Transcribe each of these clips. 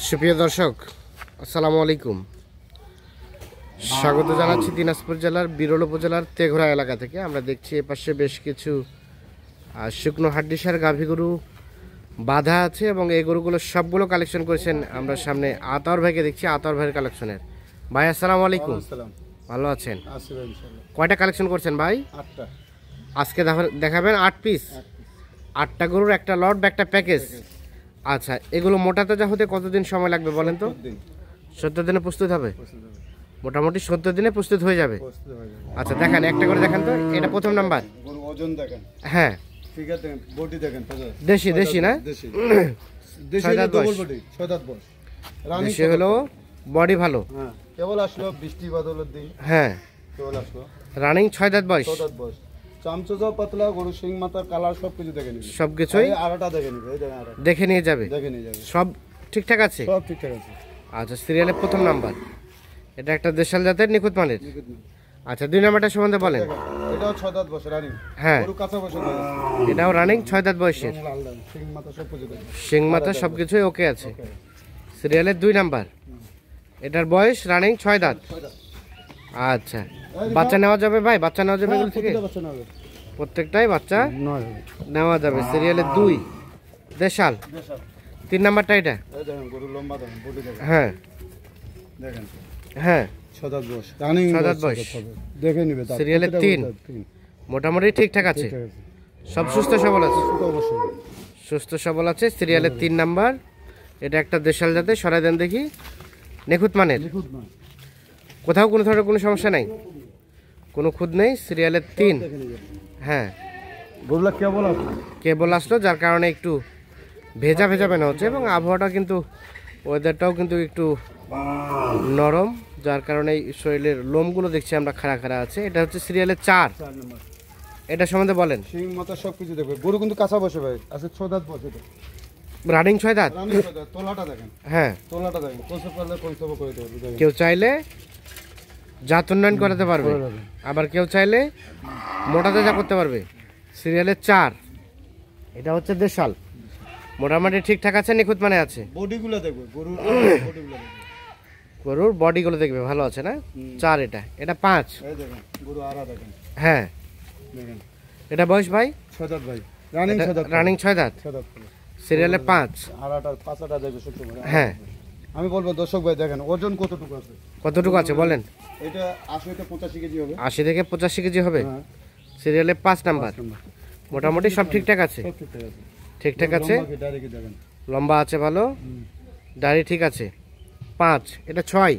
সুপ্রিয় দর্শক, আসসালামু আলাইকুম। স্বাগত জানাচ্ছি দিনাজপুর জেলার বিরল উপজেলার তেঘরা এলাকা থেকে। আমরা দেখছি এপাশে বেশ কিছু শুকনো হাড্ডিসার গাভী গরু বাঁধা আছে এবং এই গরুগুলো সবগুলো কালেকশন করেছেন। আমরা সামনে আতাউর ভাইকে দেখছি, আতাউর ভাইয়ের কালেকশনের। ভাই আসসালামু আলাইকুম, ভালো আছেন? কয়টা কালেকশন করছেন ভাই? 8টা। আজকে দেখাবেন 8 পিস, 8টা গরুর একটা লট বা একটা প্যাকেজ। আচ্ছা, এগুলো মোটাতে যা হতে কতদিন সময় লাগবে বলেন তো? 70 দিনে প্রস্তুত হবে? মোটামুটি 70 দিনে প্রস্তুত হয়ে যাবে। আচ্ছা দেখান, একটা করে দেখান তো। এটা প্রথম নাম্বার, ওজন দেখেন। হ্যাঁ, ফিগার দেখেন, বডি দেখেন। দেশি দেশি না? দেশি ডবল বডি, 6 দাঁত বয়স। দেশি হলো, বডি ভালো। হ্যাঁ, কেবল আসলো বৃষ্টি বাদলের দিন। হ্যাঁ, কেবল আসলো। রানিং 6 দাঁত বয়স। 6 দাঁত বয়স। চামচোজাও পাতলা, গরু সিং মাথার কালার সবকিছু দেখে নিবে। সবকিছুই আড়াটা দেখে নিবে, এই দেখেন আড়াটা। দেখে নিয়ে যাবে। দেখে নিয়ে যাবে। সব ঠিকঠাক আছে? সব ঠিকঠাক আছে। আচ্ছা, সিরিয়ালের প্রথম নাম্বার, এটা একটা দেশাল জাতের নিখুঁত মানের। আচ্ছা, 2 নাম্বারটা সম্বন্ধে বলেন। এটাও 6 দাঁত বয়স রানিং। হ্যাঁ, গরু কাঁচা বয়স। এটাও রানিং 6 দাঁত বয়সের। সিং মাথা সবকিছু দেখে। সিং মাথা সবকিছুই ওকে আছে। সিরিয়ালের 2 নাম্বার, এটার বয়স রানিং 6 দাঁত। আচ্ছা, বাচ্চা নেওয়া যাবে ভাই? বাচ্চা নেওয়া যাবে এগুলো থেকে? প্রত্যেকটাই বাচ্চা নেওয়া যাবে। সিরিয়ালের 2 দেশাল। 3 নাম্বারটা এটা? এই দেখেন গরু লম্বা দেখেন, বডি দেখেন। হ্যাঁ দেখেন। হ্যাঁ, 6 দাঁত বয়স রানিং। 6 দাঁত বয়স। দেখে নিবে। সিরিয়ালের 3 মোটামুটি ঠিকঠাক আছে, সব সুস্থ সবল আছে। সুস্থ সবল আছে। সিরিয়ালের 3 নাম্বার, এটা একটা দেশাল জাতের। সরাই দেন দেখি। নিখুঁত মানের, কোথাও কোনো ধরনের কোনো সমস্যা নাই, কোনো খুঁত নেই। সিরিয়ালের 3। হ্যাঁ, গরুলা কেবল আছে, কেবল আসলো, যার কারণে একটু ভেজা ভেজা মনে হচ্ছে এবং আবহাওয়াটা কিন্তু, ওয়েদারটাও কিন্তু একটু নরম, যার কারণে শরীরের লোমগুলো দেখছি আমরা খাড়া খাড়া আছে। এটা হচ্ছে সিরিয়ালের 4 নাম্বার। এটা সম্বন্ধে বলেন। সিং মাথা সবকিছু দেখবে। গরু কিন্তু কাঁচা বসে ভাই আছে। 6 দাঁত বসে। রানিং 6 দাঁত। রানিং 6 দাঁত। তোলাটা দেখেন। হ্যাঁ, তোলাটা দেখেন। কোসে পারলে কোসে করে দেবে। দেখেন। কেউ চাইলে জাত উন্নয়ন করাতে পারবে, আবার কেউ চাইলে মোটাতে যা করতে পারবে। সিরিয়ালের 4, এটা হচ্ছে দেশাল। মোটামুটি ঠিকঠাক আছে, নিখুঁত মানে আছে। বডিগুলো দেখবে, গরুর বডিগুলো দেখবে। গরুর বডিগুলো দেখবে ভালো আছে না? 4 এটা। এটা 5। এই দেখেন গরু আড়া দেখেন। হ্যাঁ, দেখেন। এটা বয়স ভাই? 6 দাঁত ভাই। রানিং 6 দাঁত। রানিং 6 দাঁত। 6 দাঁত। সিরিয়ালের 5। আড়াটা পাঁচাটা দেখবে সবসময়। হ্যাঁ, আমি বলবো দর্শক ভাই দেখেন ওজন কতটুকু আছে। কতটুকু আছে বলেন? এটা 80 থেকে 85 কেজি হবে। 80 থেকে 85 কেজি হবে। হ্যাঁ। সিরিয়ালের 5 নাম্বার, মোটামুটি সব ঠিকঠাক আছে। সব ঠিকঠাক আছে। ঠিকঠাক আছে, লম্বা কি ডাইরেক্ট দেখেন। লম্বা আছে ভালো, দাড়ি ঠিক আছে। 5, এটা 6।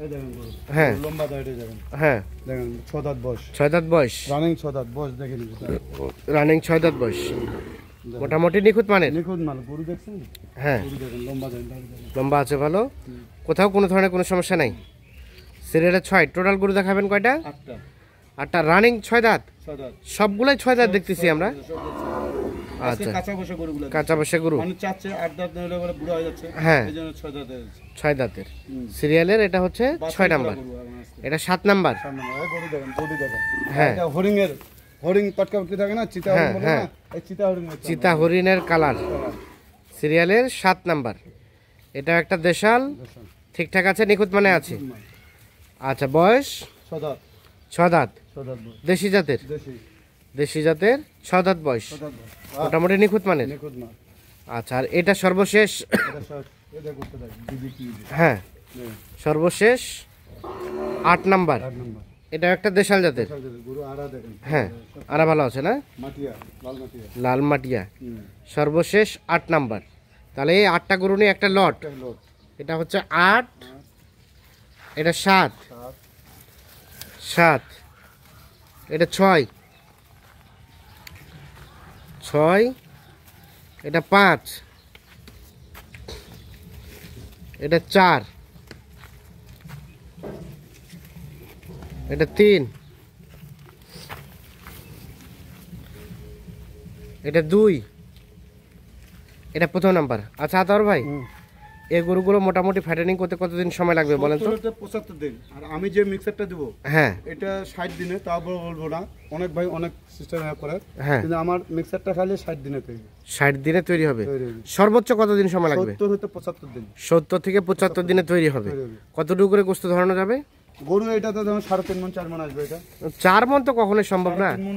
এই দেখেন গরু। হ্যাঁ, লম্বা দাড়ি দেখেন। হ্যাঁ, দেখেন 6 দাঁত বয়স। 6 দাঁত বয়স। রানিং 6 দাঁত বয়স দেখে নিবে। রানিং 6 দাঁত বয়স, মোটামুটি নিখুঁত মানের। নিখুঁত মাল। গরু দেখছেন? হ্যাঁ, গরু দেখেন লম্বা দাড়ি দেখেন। লম্বা আছে ভালো, কোথাও কোনো ধরনের কোনো সমস্যা নাই। সিরিয়ালের 6। টোটাল গরু দেখাবেন কয়টা? 8টা। 8টা। রানিং 6 দাঁত। 6 দাঁত। সবগুলাই 6 দাঁত দেখতেছি আমরা। আচ্ছা, আচ্ছা, কাঁচা বসে গরুগুলো। কাঁচা বসে গরু। মানে চাচ্ছে 8 দাঁত নইলে বলে বুড়া হয়ে যাচ্ছে। হ্যাঁ, এইজন্য 6 দাঁত হয়েছে। 6 দাঁতের। সিরিয়ালের এটা হচ্ছে 6 নাম্বার, এটা 7 নাম্বার। গরু দেখেন, বডি দেখেন। হ্যাঁ, এটা হরিং এর, হরিং পাটকাপটি থাকে না, চিতা হরিং বলে হ্যাঁ, না, এই চিতা হরিং। চিতা হরিণের কালার। সিরিয়ালের 7 নাম্বার, এটা একটা দেশাল। ঠিকঠাক আছে, নিখুঁত মানে আছে। আচ্ছা, বয়স 6 দাঁত। 6 দাঁত। 6 দাঁত বয়স। দেশি জাতের। দেশি। দেশি জাতের 6 দাঁত বয়স, 6 দাঁত বয়স। মোটামুটি নিখুঁত মানের। নিখুঁত মাল। আচ্ছা, আর এটা সর্বশেষ। এটা সব এটা করতে দেয় দিদি কি। হ্যাঁ, সর্বশেষ 8 নাম্বার, 8 নাম্বার। এটা একটা দেশাল জাতের। গরু আড়া দেখেন। হ্যাঁ, আরা ভালো আছে না? মাটিয়া, লাল মাটিয়া। লাল মাটিয়া। সর্বশেষ 8 নাম্বার। তাহলে এই 8টা গরু নিয়ে একটা লট। এটা হচ্ছে 8, এটা 7, 7, এটা 6, 6, এটা 5, এটা 4, এটা 3, এটা 2, এটা প্রথম নাম্বার। আচ্ছা আতাউর ভাই, এই গরুগুলো মোটামুটি ফ্যাটেনিং করতে কতদিন সময় লাগবে বলেন তো? 75 দিন। আর আমি যে মিক্সারটা দিব হ্যাঁ এটা 60 দিনে, তা বলবো না, অনেক ভাই অনেক সিস্টেম করে, হ্যাঁ কিন্তু আমার মিক্সারটা খালি 60 দিনে তৈরি 60 দিনে তৈরি হবে। তৈরি হবে। সর্বোচ্চ কতদিন সময় লাগবে? 70 হতে 75 দিন 70 থেকে 75 দিনে তৈরি হবে। তৈরি হবে। কতটুকু করে গোস্ত ধরানো যাবে? গরু এটা তো যেমন 3.5 মণ 4 মণ আসবে। এটা 4 মণ তো কখনোই সম্ভব না। 3 মণ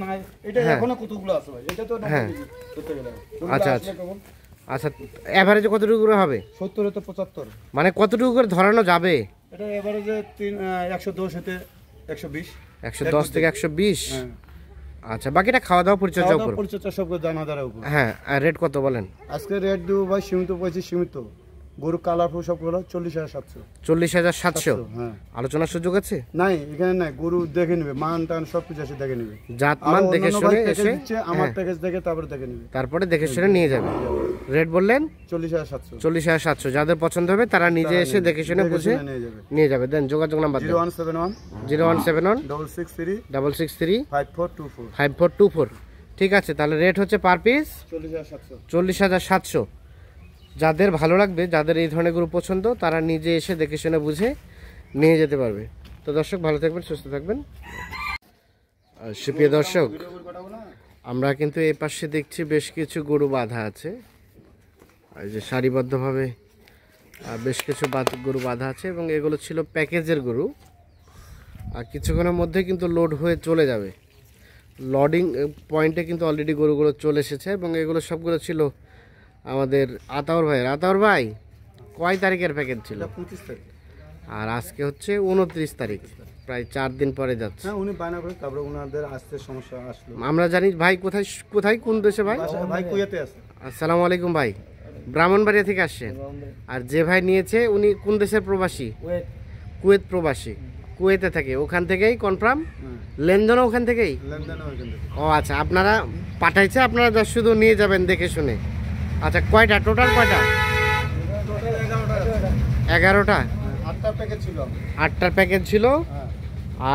এটা হ্যাঁ। এখনো কতগুলো আছে ভাই, এটা তো হ্যাঁ। ধরতে গেলে আচ্ছা, আচ্ছা। আচ্ছা এভারেজে কতটুকু করে হবে? 70 হতে 75। মানে কতটুকু করে ধরানো যাবে? এটা এভারেজে 110 হতে 120। 110 থেকে 120। হ্যাঁ। আচ্ছা বাকিটা খাওয়া দাওয়া পরিচর্যার উপর। পরিচর্যা সব দানাদারের উপর। হ্যাঁ আর রেট কত বলেন? আজকে রেট দিব ভাই সীমিত পয়সা, সীমিত। গরু কালারফুল সব হলো 40,700। 40,700। হ্যাঁ। আলোচনার সুযোগ আছে? নাই এখানে নাই, গরু দেখে নেবে, মান টান সব কিছু এসে দেখে নেবে। জাত মান দেখে শুনে এসে আমার প্যাকেজ দেখে তারপরে দেখে নেবে। তারপরে দেখে শুনে নিয়ে যাবে। রেট বললেন 40,700। 40,700। যাদের পছন্দ হবে তারা নিজে এসে দেখে শুনে বুঝে নিয়ে যাবে। নিয়ে যাবে। দেন যোগাযোগ নাম্বার দেন। 0171 0171 663 663 5424। 5424। ঠিক আছে তাহলে রেট হচ্ছে পার পিস 40,700। 40,700। যাদের ভালো লাগবে, যাদের এই ধরনের গরু পছন্দ, তারা নিজে এসে দেখে শুনে বুঝে নিয়ে যেতে পারবে। তো দর্শক ভালো থাকবেন, সুস্থ থাকবেন। সুপ্রিয় দর্শক, আমরা কিন্তু এই পাশে দেখছি বেশ কিছু গরু বাঁধা আছে। এই যে সারিবদ্ধভাবে বেশ কিছু গরু বাঁধা আছে এবং এগুলো ছিল প্যাকেজের গরু। আর কিছুক্ষণের মধ্যে কিন্তু লোড হয়ে চলে যাবে। লোডিং পয়েন্টে কিন্তু অলরেডি গরুগুলো চলে এসেছে এবং এগুলো সবগুলো ছিল আমাদের আতাউর ভাইয়ের। আতাউর ভাই কয় তারিখের প্যাকেজ ছিল? 25 তারিখ। আর আজকে হচ্ছে 29 তারিখ, প্রায় 4 দিন পরে যাচ্ছে। হ্যাঁ, উনি বায়না করে, তারপরে ওনাদের আসতে সমস্যা আসলো। আমরা জানি ভাই কোথায় কোথায় কোন দেশে ভাই? ভাই কুয়েতে আছে। আসসালামু আলাইকুম ভাই, ব্রাহ্মণবাড়িয়া থেকে আসছেন। আর যে ভাই নিয়েছে উনি কোন দেশের প্রবাসী? কুয়েত প্রবাসী, কুয়েতে থাকে। ওখান থেকেই কনফার্ম লেনদেনও ওখান থেকেই। লেনদেনও ওখান থেকে। ও আচ্ছা, আপনারা পাঠাইছে, আপনারা জাস্ট শুধু নিয়ে যাবেন দেখে শুনে। আচ্ছা কয়টা টোটাল, কয়টা? 11টা। 8টা প্যাকেজ ছিল। 8টার প্যাকেজ ছিল হ্যাঁ,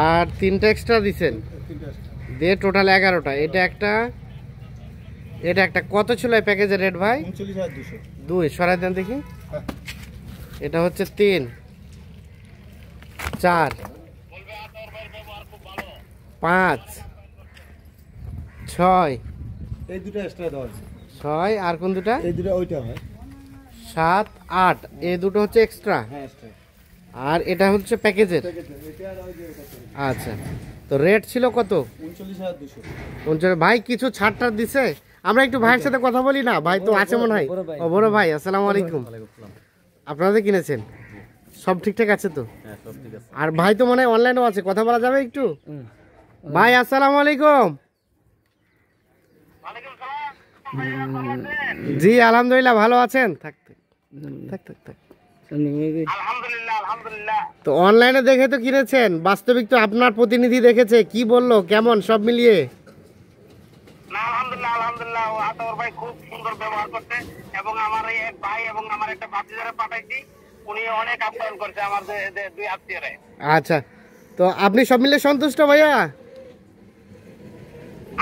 আর 3টা এক্সট্রা দিচ্ছেন, 3টা extra। দিয়ে টোটাল 11টা। এটা একটা, এটা একটা। কত ছিল এই প্যাকেজের রেট ভাই? 39,200। 2 সরাই দেন দেখি। হ্যাঁ। এটা হচ্ছে 3 4 5 6 এই দুটো এক্সট্রা দেওয়া আছে। 6 আর কোন দুটা? এই দুটো ওইটা হয়। 7 8 এই দুটো হচ্ছে এক্সট্রা, হ্যাঁ, এক্সট্রা। আর এটা হচ্ছে প্যাকেজের। এটা আর ওই যে এটা। আচ্ছা, তো রেট ছিল কত? 39,200। ভাই কিছু ছাড় দিছে? আমরা একটু ভাইয়ের সাথে কথা বলি না? ভাই তো আছে মনে হয়। ও বড় ভাই, আসসালামু আলাইকুম। আপনাদের কিনেছেন? সব ঠিকঠাক আছে তো? আর ভাই তো মনে হয় অনলাইনেও আছে, কথা বলা যাবে একটু? ভাই আসসালামু আলাইকুম। জি আলহামদুলিল্লাহ, ভালো আছেন? থাক থাক থাক থাক। তো অনলাইনে দেখে তো কিনেছেন, বাস্তবিক তো আপনার প্রতিনিধি দেখেছে, কি বললো, কেমন সব মিলিয়ে? না আলহামদুলিল্লাহ, আলহামদুলিল্লাহ, আতর ভাই খুব সুন্দর ব্যবহার করছে এবং আমার এই এক ভাই এবং আমার একটা ভাতিজারে পাঠাইছি, উনি অনেক আপ্যায়ন করছে আমার দুই আত্মীয়রে। আচ্ছা, তো আপনি সব মিলে সন্তুষ্ট ভাইয়া?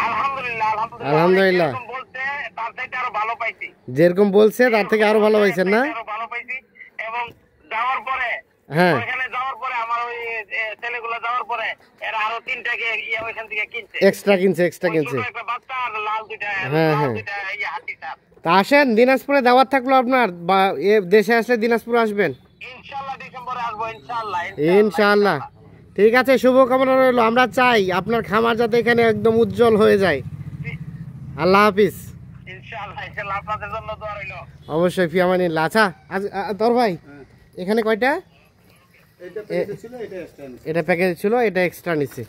আলহামদুলিল্লাহ, আলহামদুলিল্লাহ। যেরকম বলছে তার থেকে আরো ভালো পাইছি। যেরকম বলছে তার থেকে আরো ভালো পাইছেন না? আরো ভালো পাইছি এবং যাওয়ার পরে, হ্যাঁ ওইখানে যাওয়ার পরে আমার ওই ছেলেগুলো যাওয়ার পরে এরা আরো 3টাকে ওইখান থেকে কিনছে, এক্সট্রা কিনছে, এক্সট্রা কিনছে। ছোট একটা বাচ্চা আর লাল দুইটা, হ্যাঁ, লাল হ্যাঁ। দুইটা হাতি সার। তা আসেন, দিনাজপুরে দাওয়াত থাকলো আপনার, বা দেশে আসলে দিনাজপুর আসবেন ইনশাআল্লাহ ডিসেম্বরে আসবো, ইনশাআল্লাহ ইনশাআল্লাহ। ঠিক আছে, শুভকামনা রইলো। আমরা চাই আপনার খামার যাতে এখানে একদম উজ্জ্বল হয়ে যায়। আল্লাহ হাফিজ। ইনশাআল্লাহ, ইনশাআল্লাহ, আপনাদের জন্য দোয়া রইলো। অবশ্যই, ফিয়ামানিল্লাহ। আচ্ছা তোর ভাই এখানে কয়টা? এটা প্যাকেজ ছিল, এটা এক্সট্রা নিছে। এটা প্যাকেজ ছিল, এটা এক্সট্রা নিচ্ছে।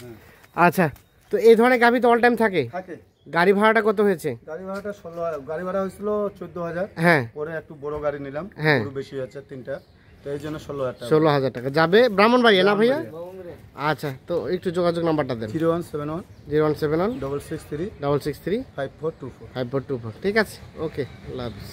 আচ্ছা, তো এই ধরনের গাভি তো অল টাইম থাকে। থাকে। গাড়ি ভাড়াটা কত হয়েছে? গাড়ি ভাড়াটা 16,000। গাড়ি ভাড়া হয়েছিল 14,000। হ্যাঁ পরে একটু বড় গাড়ি নিলাম, হ্যাঁ। গরু বেশি আছে 3টা, তো এই জন্য 16,000 টাকা। 16,000 টাকা যাবে ব্রাহ্মণবাড়িয়া না ভাইয়া? আচ্ছা, তো একটু যোগাযোগ নাম্বারটা দেন। 0171 0171 663 663 5424। 5424। ঠিক আছে, ওকে, আল্লাহ হাফিজ।